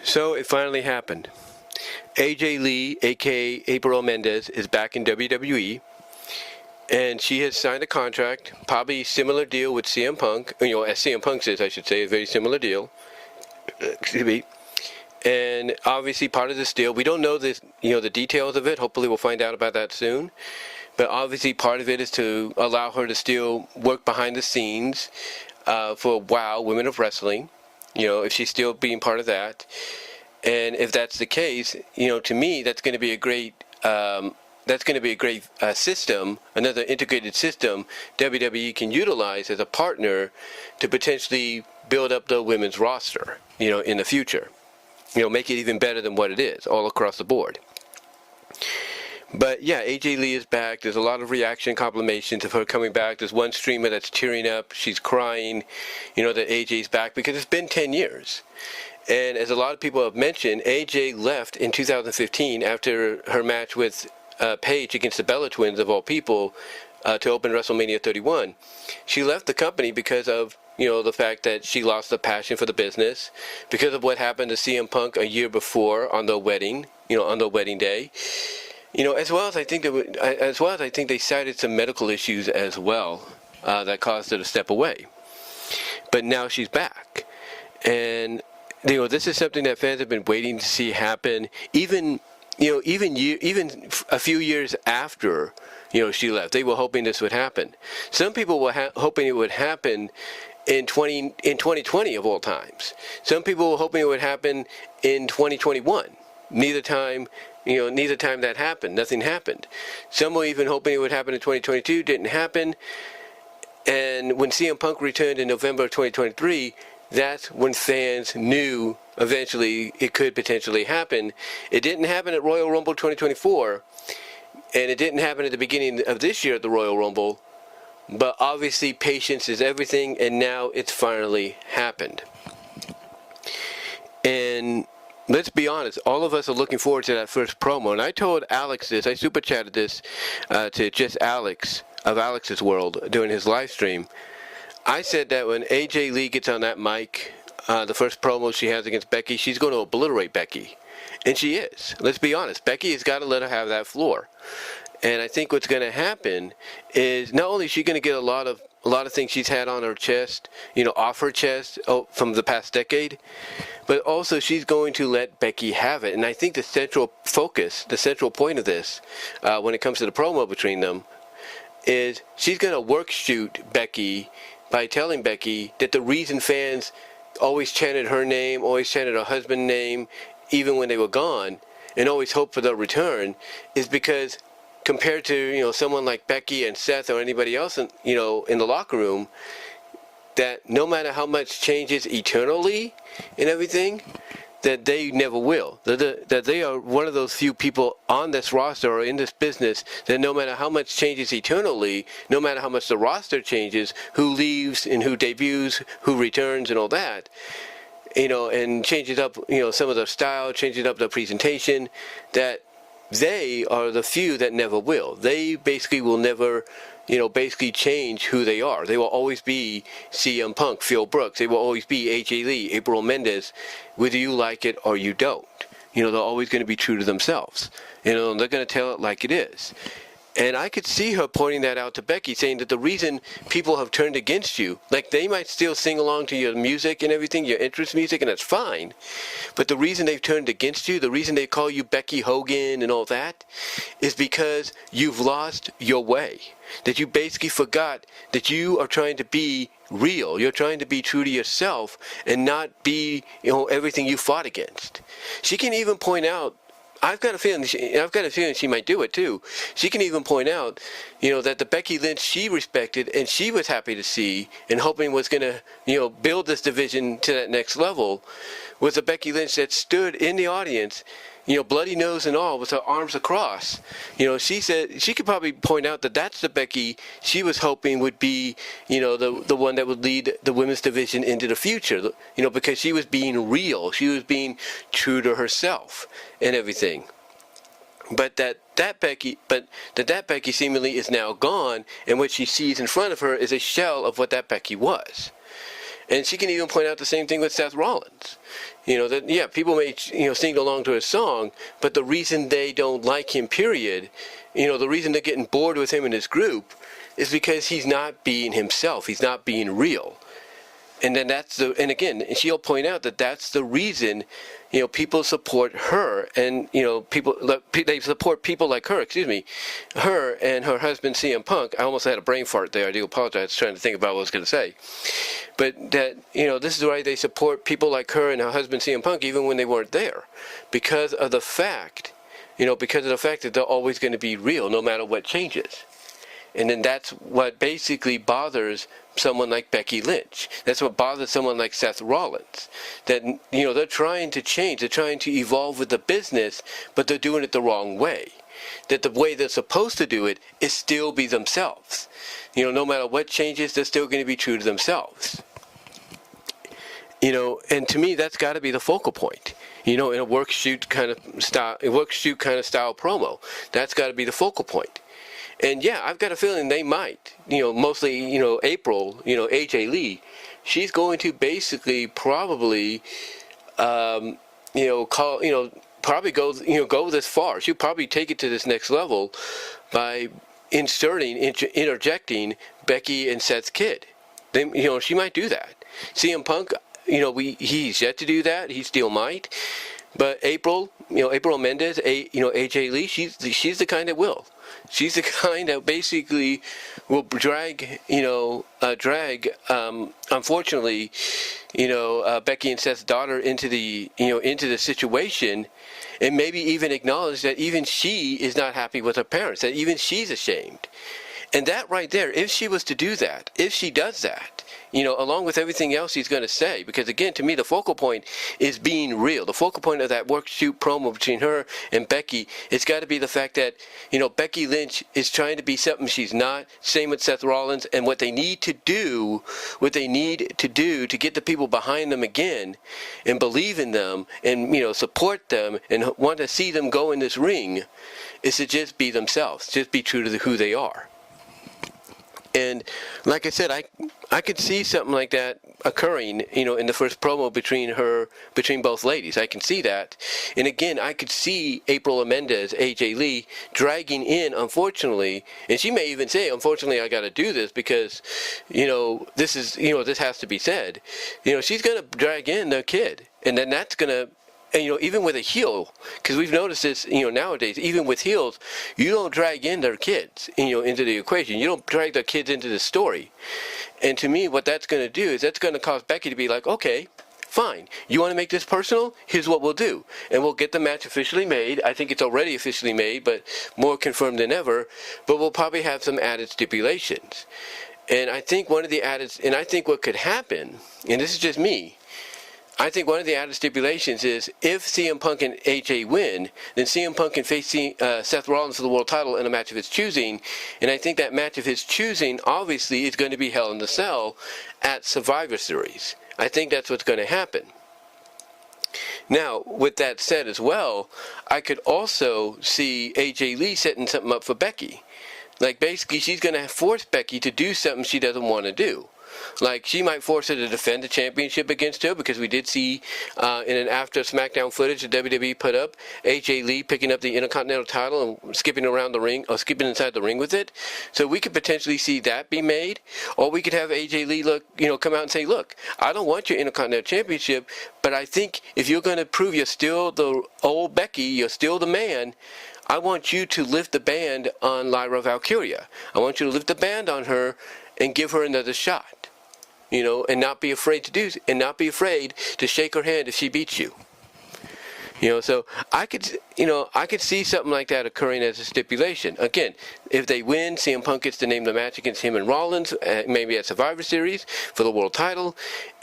So it finally happened. AJ Lee, aka April Mendez, is back in WWE, and she has signed a contract, probably similar deal with CM Punk. You know, as CM Punk says, I should say, a very similar deal. Excuse me. And obviously, part of this deal, we don't know this, the details of it. Hopefully, we'll find out about that soon. But obviously, part of it is to allow her to still work behind the scenes for WOW, Women of Wrestling. If she's still being part of that. And if that's the case, to me, that's going to be a great system, another integrated system WWE can utilize as a partner to potentially build up the women's roster, in the future. Make it even better than what it is, all across the board. But yeah, AJ Lee is back. There's a lot of reaction compilations of her coming back. There's one streamer that's tearing up. She's crying, that AJ's back because it's been 10 years. And as a lot of people have mentioned, AJ left in 2015 after her match with Paige against the Bella Twins, of all people, to open WrestleMania 31. She left the company because of, the fact that she lost the passion for the business, because of what happened to CM Punk a year before on the wedding, on the wedding day. As well as I think they cited some medical issues as well that caused her to step away. But now she's back, and this is something that fans have been waiting to see happen. Even a few years after she left, they were hoping this would happen. Some people were hoping it would happen in 2020 of all times. Some people were hoping it would happen in 2021. Neither time that happened. Nothing happened. Some were even hoping it would happen in 2022. Didn't happen. And when CM Punk returned in November of 2023, that's when fans knew eventually it could potentially happen. It didn't happen at Royal Rumble 2024, and it didn't happen at the beginning of this year at the Royal Rumble. But obviously, patience is everything, and now it's finally happened. And let's be honest, all of us are looking forward to that first promo. And I told Alex this, I super chatted this to just Alex of Alex's World during his live stream. I said that when AJ Lee gets on that mic, the first promo she has against Becky, she's going to obliterate Becky. And she is. Let's be honest. Becky has got to let her have that floor. And I think what's going to happen is not only is she going to get a lot of things she's had on her chest, off her chest from the past decade, but also she's going to let Becky have it. And I think the central focus, the central point of this, when it comes to the promo between them, is she's going to work shoot Becky by telling Becky that the reason fans always chanted her name, always chanted her husband's name, even when they were gone, and always hoped for their return, is because compared to someone like Becky and Seth or anybody else in the locker room, that no matter how much changes eternally and everything, that they never will. That they are one of those few people on this roster or in this business that no matter how much changes eternally, no matter how much the roster changes, who leaves and who debuts, who returns and all that, and changes up, some of their style, changes up their presentation, that they are the few that never will. They basically will never, basically change who they are. They will always be CM Punk, Phil Brooks. They will always be AJ Lee, April Mendez, whether you like it or you don't. They're always going to be true to themselves. They're going to tell it like it is. And I could see her pointing that out to Becky, saying that the reason people have turned against you, like they might still sing along to your music and everything, your interest music, and that's fine. But the reason they've turned against you, the reason they call you Becky Hogan and all that, is because you've lost your way. That you basically forgot that you are trying to be real. You're trying to be true to yourself and not be, everything you fought against. She can even point out, I've got a feeling she might do it too. She can even point out, that the Becky Lynch she respected and she was happy to see and hoping was going to, build this division to that next level, was the Becky Lynch that stood in the audience, bloody nose and all, with her arms across. She said she could probably point out that that's the Becky she was hoping would be, the one that would lead the women's division into the future. Because she was being real, she was being true to herself and everything. But that Becky seemingly is now gone, and what she sees in front of her is a shell of what that Becky was. And she can even point out the same thing with Seth Rollins. That, yeah, people may, sing along to his song, but the reason they don't like him, period, the reason they're getting bored with him and his group is because he's not being himself. He's not being real. And then and again, she'll point out that that's the reason, people support her, and, they support people like her, her and her husband CM Punk. I almost had a brain fart there. I do apologize, trying to think about what I was going to say. But that, this is why they support people like her and her husband CM Punk, even when they weren't there, because of the fact, that they're always going to be real, no matter what changes. And then that's what basically bothers someone like Becky Lynch. That's what bothers someone like Seth Rollins. That, they're trying to change. They're trying to evolve with the business, but they're doing it the wrong way. That the way they're supposed to do it is still be themselves. No matter what changes, they're still going to be true to themselves. And to me, that's got to be the focal point. In a work shoot kind of style promo. That's got to be the focal point. And yeah, I've got a feeling they might, mostly, April, AJ Lee, she's going to basically probably, probably go this far. She'll probably take it to this next level by interjecting Becky and Seth's kid. She might do that. CM Punk, he's yet to do that. He still might. But April Mendez, AJ Lee, she's the kind that will. She's the kind that basically will drag, unfortunately, Becky and Seth's daughter into the situation, and maybe even acknowledge that even she is not happy with her parents, that even she's ashamed. And that right there, if she was to do that, if she does that, along with everything else he's going to say, because again, to me, the focal point is being real. The focal point of that work shoot promo between her and Becky, it's got to be the fact that, Becky Lynch is trying to be something she's not. Same with Seth Rollins, and what they need to do to get the people behind them again and believe in them and, support them and want to see them go in this ring is to just be themselves, just be true to who they are. And like I said, I could see something like that occurring, in the first promo between both ladies. I can see that. And again, I could see April Mendez, AJ Lee, dragging in, unfortunately, and she may even say, unfortunately, I got to do this because, this has to be said. She's going to drag in their kid. And then that's going to, and, even with a heel, because we've noticed this, nowadays, even with heels, you don't drag in their kids, into the equation. You don't drag their kids into the story. And to me, what that's going to do is that's going to cause Becky to be like, okay, fine. You want to make this personal? Here's what we'll do. And we'll get the match officially made. I think it's already officially made, but more confirmed than ever. But we'll probably have some added stipulations. And I think what could happen, and this is just me, I think one of the added stipulations is if CM Punk and AJ win, then CM Punk can face Seth Rollins for the world title in a match of his choosing. And I think that match of his choosing, obviously, is going to be Hell in the Cell at Survivor Series. I think that's what's going to happen. Now, with that said as well, I could also see AJ Lee setting something up for Becky. Like, basically, she's going to force Becky to do something she doesn't want to do. Like, she might force her to defend the championship against her, because we did see in an after SmackDown footage that WWE put up, AJ Lee picking up the Intercontinental title and skipping around the ring, or skipping inside the ring with it. So we could potentially see that be made. Or we could have AJ Lee come out and say, look, I don't want your Intercontinental Championship, but I think if you're going to prove you're still the old Becky, you're still the man, I want you to lift the band on Lyra Valkyria. I want you to lift the band on her and give her another shot, and not be afraid to shake her hand if she beats you. So I could see something like that occurring as a stipulation. Again, if they win, CM Punk gets to name the match against him and Rollins, maybe at Survivor Series for the world title,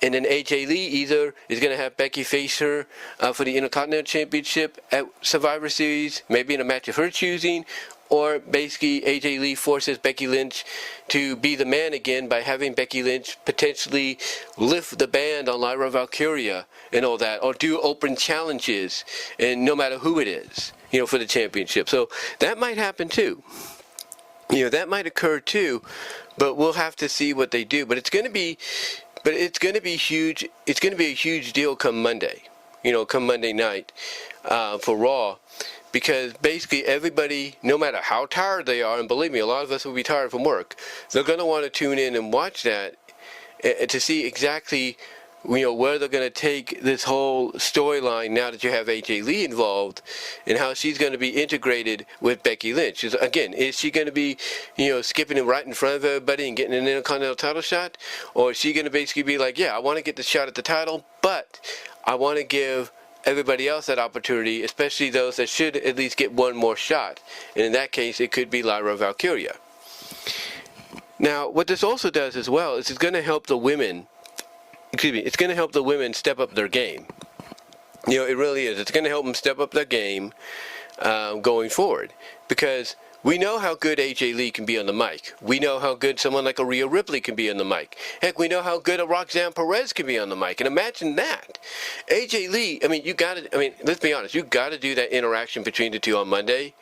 and then AJ Lee either is going to have Becky face her for the Intercontinental Championship at Survivor Series, maybe in a match of her choosing, or basically AJ Lee forces Becky Lynch to be the man again by having Becky Lynch potentially lift the band on Lyra Valkyria and all that, or do open challenges, and no matter who it is, for the championship. So that might happen too. That might occur too, but we'll have to see what they do. But it's going to be But it's going to be huge. It's going to be a huge deal come Monday. Come Monday night for Raw. Because basically everybody, no matter how tired they are, and believe me, a lot of us will be tired from work, they're going to want to tune in and watch that to see exactly, where they're going to take this whole storyline now that you have AJ Lee involved, and how she's going to be integrated with Becky Lynch. Again, is she going to be, skipping it right in front of everybody and getting an Intercontinental title shot? Or is she going to basically be like, yeah, I want to get the shot at the title, but I want to give everybody else that opportunity, especially those that should at least get one more shot. And in that case, it could be Lyra Valkyria. Now, what this also does as well is it's going to help the women, it's going to help the women step up their game. It really is. It's going to help them step up their game going forward. Because we know how good AJ Lee can be on the mic. We know how good someone like a Rhea Ripley can be on the mic. Heck, we know how good a Roxanne Perez can be on the mic. And imagine that. AJ Lee, let's be honest, you got to do that interaction between the two on Monday.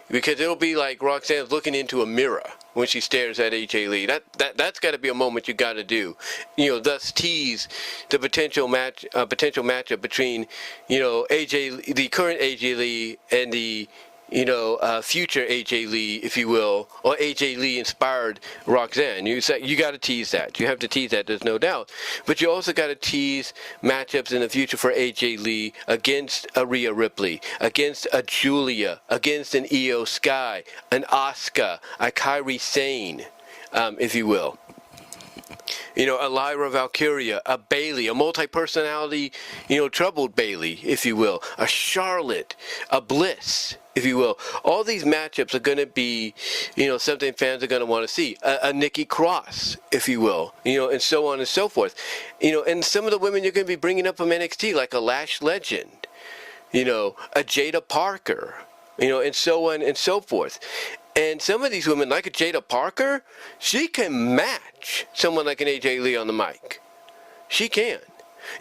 Because it'll be like Roxanne's looking into a mirror when she stares at AJ Lee. That's got to be a moment you got to do. Thus tease the potential matchup between, AJ, the current AJ Lee and the future AJ Lee, if you will, or AJ Lee inspired Roxanne. You got to tease that. You have to tease that, there's no doubt. But you also got to tease matchups in the future for AJ Lee against a Rhea Ripley, against a Julia, against an Io Sky, an Asuka, a Kairi Sane, if you will. A Lyra Valkyria, a Bayley, a multi-personality, troubled Bayley, if you will, a Charlotte, a Bliss, if you will. All these matchups are going to be, something fans are going to want to see. A Nikki Cross, if you will, and so on and so forth. And some of the women you're going to be bringing up from NXT, like a Lash Legend, a Jada Parker, and so on and so forth. And some of these women, like a Jada Parker, she can match someone like an AJ Lee on the mic. She can.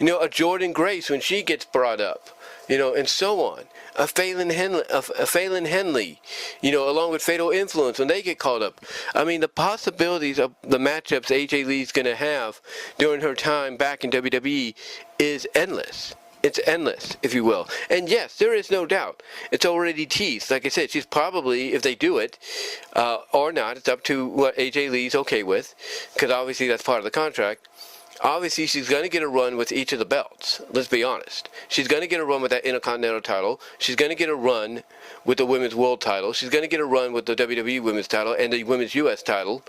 A Jordan Grace when she gets brought up, and so on. A Phelan Henley, along with Fatal Influence when they get called up. The possibilities of the matchups AJ Lee's going to have during her time back in WWE is endless. It's endless, if you will. And yes, there is no doubt. It's already teased. Like I said, she's probably, if they do it, or not, it's up to what AJ Lee's okay with, because obviously that's part of the contract. Obviously, she's going to get a run with each of the belts. Let's be honest. She's going to get a run with that Intercontinental title. She's going to get a run with the Women's World title. She's going to get a run with the WWE Women's title and the Women's U.S. title.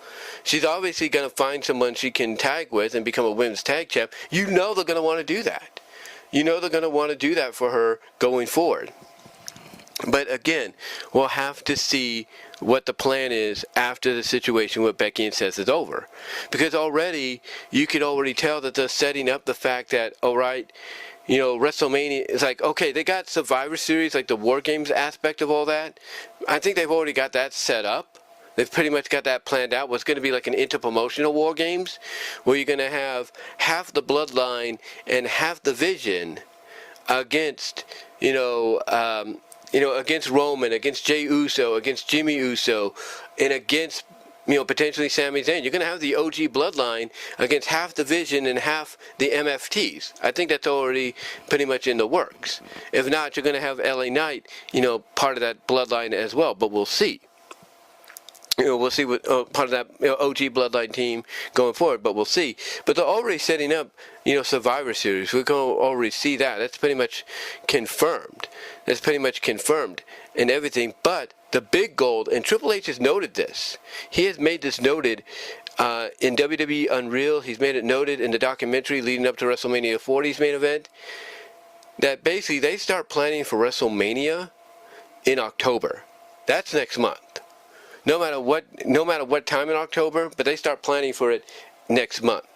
She's obviously going to find someone she can tag with and become a Women's Tag Champ. They're going to want to do that. They're going to want to do that for her going forward. But again, we'll have to see what the plan is after the situation with Becky and Seth is over. Because you could already tell that they're setting up the fact that, WrestleMania is like, okay, they got Survivor Series, like the War Games aspect of all that. I think they've already got that set up. They've pretty much got that planned out. What's going to be like an interpromotional War Games, where you're going to have half the Bloodline and half the Vision against, against Roman, against Jey Uso, against Jimmy Uso, and against, potentially Sami Zayn. You're going to have the OG Bloodline against half the Vision and half the MFTs. I think that's already pretty much in the works. If not, you're going to have LA Knight, part of that Bloodline as well, but we'll see. We'll see what part of that OG Bloodline team going forward, but we'll see. But they're already setting up, Survivor Series. We're going to already see that. That's pretty much confirmed. That's pretty much confirmed and everything. But the big goal, and Triple H has noted this. He has made this noted in WWE Unreal. He's made it noted in the documentary leading up to WrestleMania 40's main event, that basically they start planning for WrestleMania in October. That's next month. No matter what time in October, but they start planning for it next month.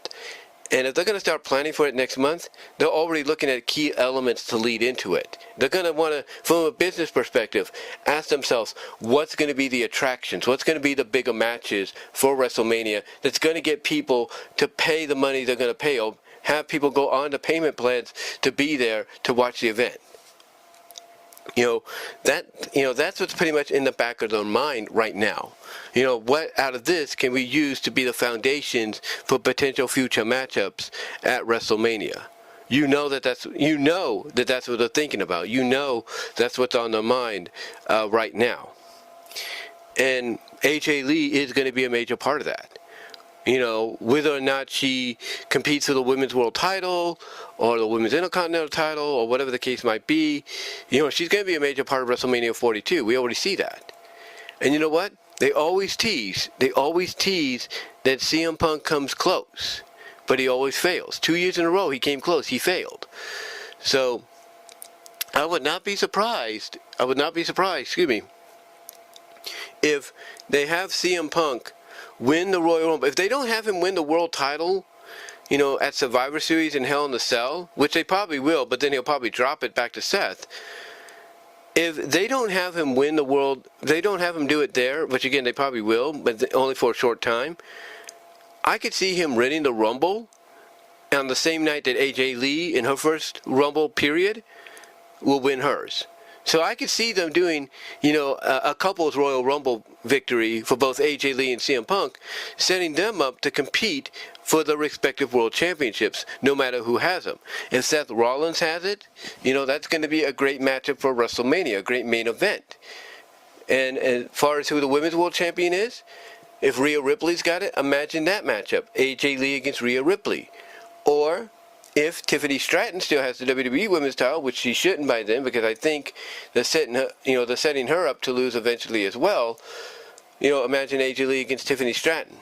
And if they're going to start planning for it next month, they're already looking at key elements to lead into it. They're going to want to, from a business perspective, ask themselves, what's going to be the attractions? What's going to be the bigger matches for WrestleMania that's going to get people to pay the money they're going to pay, or have people go on to payment plans to be there to watch the event? That's what's pretty much in the back of their mind right now. What out of this can we use to be the foundations for potential future matchups at WrestleMania? That's what they're thinking about. That's what's on their mind right now. And AJ Lee is going to be a major part of that. Whether or not she competes for the women's world title or the women's intercontinental title or whatever the case might be, she's going to be a major part of WrestleMania 42. We already see that. And you know what? They always tease that CM Punk comes close, but he always fails. 2 years in a row, he came close. He failed. So I would not be surprised, if they have CM Punk win the Royal Rumble. If they don't have him win the world title, at Survivor Series in Hell in a Cell, which they probably will, but then he'll probably drop it back to Seth. If they don't have him win the world, they don't have him do it there, which again, they probably will, but only for a short time. I could see him winning the Rumble on the same night that AJ Lee, in her first Rumble period, will win hers. So I could see them doing, a couple's Royal Rumble victory for both AJ Lee and CM Punk, setting them up to compete for the respective world championships, no matter who has them. If Seth Rollins has it, that's going to be a great matchup for WrestleMania, a great main event. And as far as who the women's world champion is, if Rhea Ripley's got it, imagine that matchup, AJ Lee against Rhea Ripley. Or if Tiffany Stratton still has the WWE Women's title, which she shouldn't by then, because I think they're setting her up to lose eventually as well. Imagine AJ Lee against Tiffany Stratton.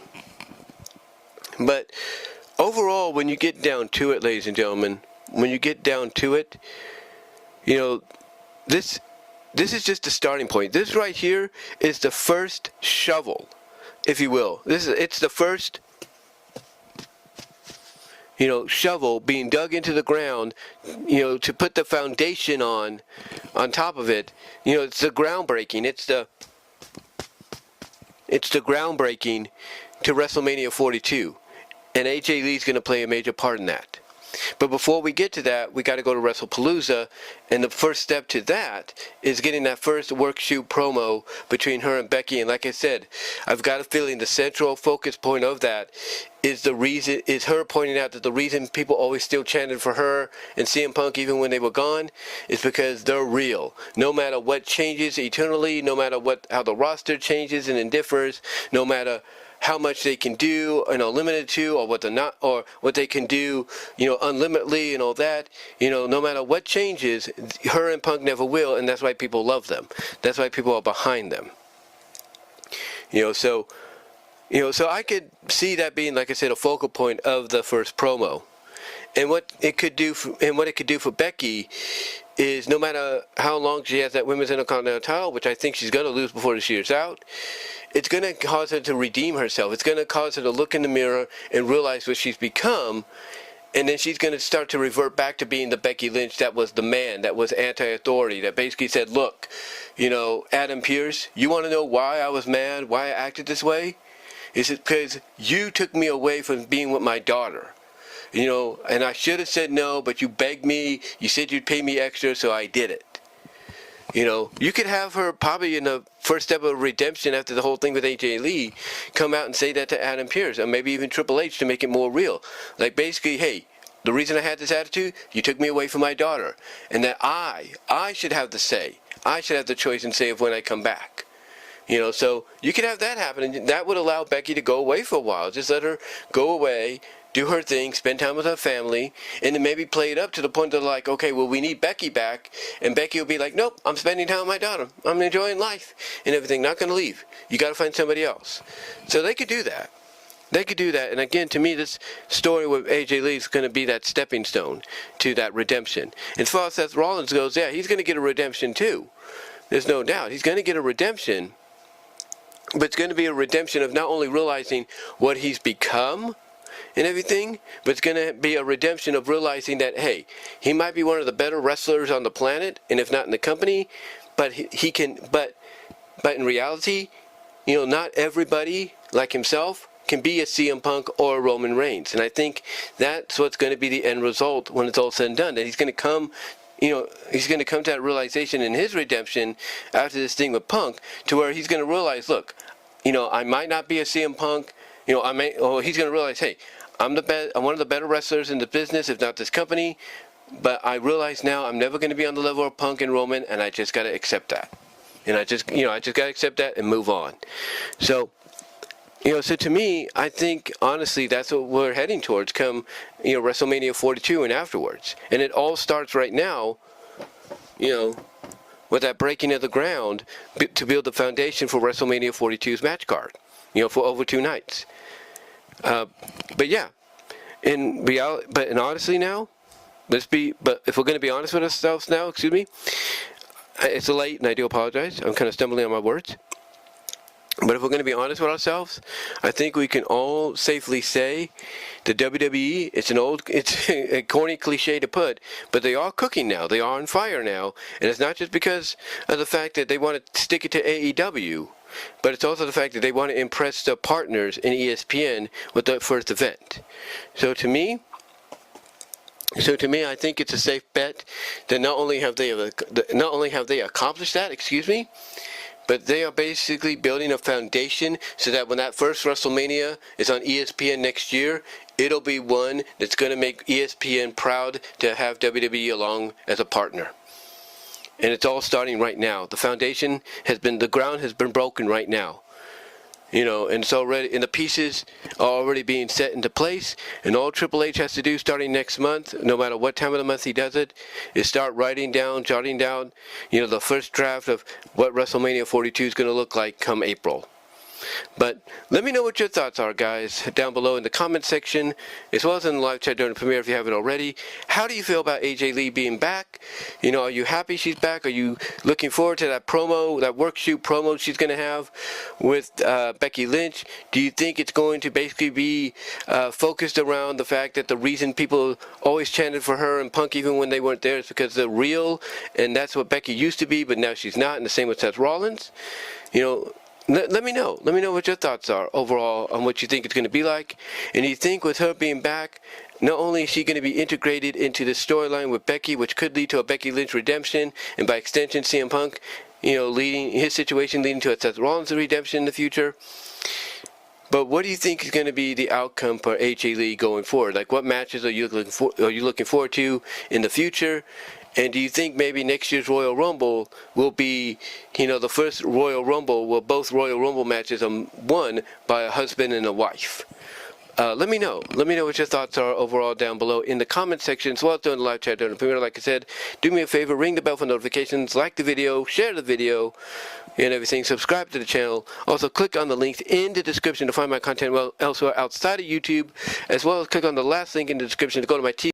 But overall, when you get down to it, ladies and gentlemen, this is just the starting point. This right here is the first shovel, if you will. It's the first shovel being dug into the ground, to put the foundation on top of it. It's the groundbreaking. It's the groundbreaking to WrestleMania 42. And AJ Lee's going to play a major part in that. But before we get to that, we got to go to WrestlePalooza, and the first step to that is getting that first work shoot promo between her and Becky. And like I said, I've got a feeling the central focus point of that is her pointing out that the reason people always still chanted for her and CM Punk even when they were gone is because they're real. No matter what changes eternally, no matter how the roster changes and differs, no matter how much they can do, limited to, or what they're not, or what they can do, unlimitedly and all that, no matter what changes, her and Punk never will, and that's why people love them. That's why people are behind them. So I could see that being, like I said, a focal point of the first promo. And what it could do for Becky is, no matter how long she has that Women's Intercontinental title, which I think she's going to lose before this year's out, it's going to cause her to redeem herself. It's going to cause her to look in the mirror and realize what she's become, and then she's going to start to revert back to being the Becky Lynch that was the man, that was anti-authority, that basically said, look, Adam Pearce, you want to know why I was mad, why I acted this way? It's because you took me away from being with my daughter. And I should have said no, but you begged me, you said you'd pay me extra, so I did it. You could have her probably in the first step of redemption after the whole thing with AJ Lee come out and say that to Adam Pearce, or maybe even Triple H, to make it more real. Like, basically, hey, the reason I had this attitude, you took me away from my daughter, and that I should have the say. I should have the choice and say of when I come back. So you could have that happen, and that would allow Becky to go away for a while. Just let her go away, do her thing, spend time with her family, and then maybe play it up to the point that, like, okay, well, we need Becky back, and Becky will be like, nope, I'm spending time with my daughter. I'm enjoying life and everything, not going to leave. You got to find somebody else. So they could do that. And again, to me, this story with AJ Lee is going to be that stepping stone to that redemption. As far as Seth Rollins goes, yeah, he's going to get a redemption too. There's no doubt. He's going to get a redemption, but it's going to be a redemption of not only realizing what he's become and everything, but it's going to be a redemption of realizing that, hey, he might be one of the better wrestlers on the planet, and if not in the company, but but in reality, not everybody like himself can be a CM Punk or a Roman Reigns. And I think that's what's going to be the end result when it's all said and done, that he's going to come, he's going to come to that realization in his redemption after this thing with Punk, to where he's going to realize, look, I might not be a CM Punk, he's going to realize, hey, I'm one of the better wrestlers in the business, if not this company, but I realize now I'm never going to be on the level of Punk and Roman, and I just got to accept that. And I just got to accept that and move on. So, so to me, I think, honestly, that's what we're heading towards come, WrestleMania 42 and afterwards. And it all starts right now, with that breaking of the ground to build the foundation for WrestleMania 42's match card, for over 2 nights. But yeah, in reality, and honestly now, but if we're going to be honest with ourselves now, excuse me, it's late and I do apologize. I'm kind of stumbling on my words. But if we're going to be honest with ourselves, I think we can all safely say the WWE, it's a corny cliche to put, but they are cooking now. They are on fire now. And it's not just because of the fact that they want to stick it to AEW, but it's also the fact that they want to impress the partners in ESPN with the first event. So to me, I think it's a safe bet that not only have they accomplished that, but they are basically building a foundation so that when that first WrestleMania is on ESPN next year, it'll be one that's going to make ESPN proud to have WWE along as a partner. And it's all starting right now. The foundation the ground has been broken right now. And it's already, and the pieces are already being set into place. And all Triple H has to do starting next month, no matter what time of the month he does it, is start jotting down, the first draft of what WrestleMania 42 is going to look like come April. But let me know what your thoughts are, guys, down below in the comment section, as well as in the live chat during the premiere if you haven't already. How do you feel about AJ Lee being back? Are you happy she's back? Are you looking forward to that promo, that work shoot promo she's going to have with Becky Lynch? Do you think it's going to basically be focused around the fact that the reason people always chanted for her and Punk even when they weren't there is because they're real, and that's what Becky used to be, but now she's not, and the same with Seth Rollins? Let me know. Let me know what your thoughts are overall on what you think it's going to be like. And you think with her being back, not only is she going to be integrated into the storyline with Becky, which could lead to a Becky Lynch redemption, and by extension CM Punk, leading to a Seth Rollins redemption in the future. But what do you think is going to be the outcome for AJ Lee going forward? Like, what matches are you looking forward to in the future? And do you think maybe next year's Royal Rumble will be, the first Royal Rumble where both Royal Rumble matches are won by a husband and a wife? Let me know. Let me know what your thoughts are overall down below in the comment section, as well as during the live chat during the premiere. Like I said, do me a favor, ring the bell for notifications, like the video, share the video, and everything. Subscribe to the channel. Also, click on the links in the description to find my content elsewhere outside of YouTube, as well as click on the last link in the description to go to my TV.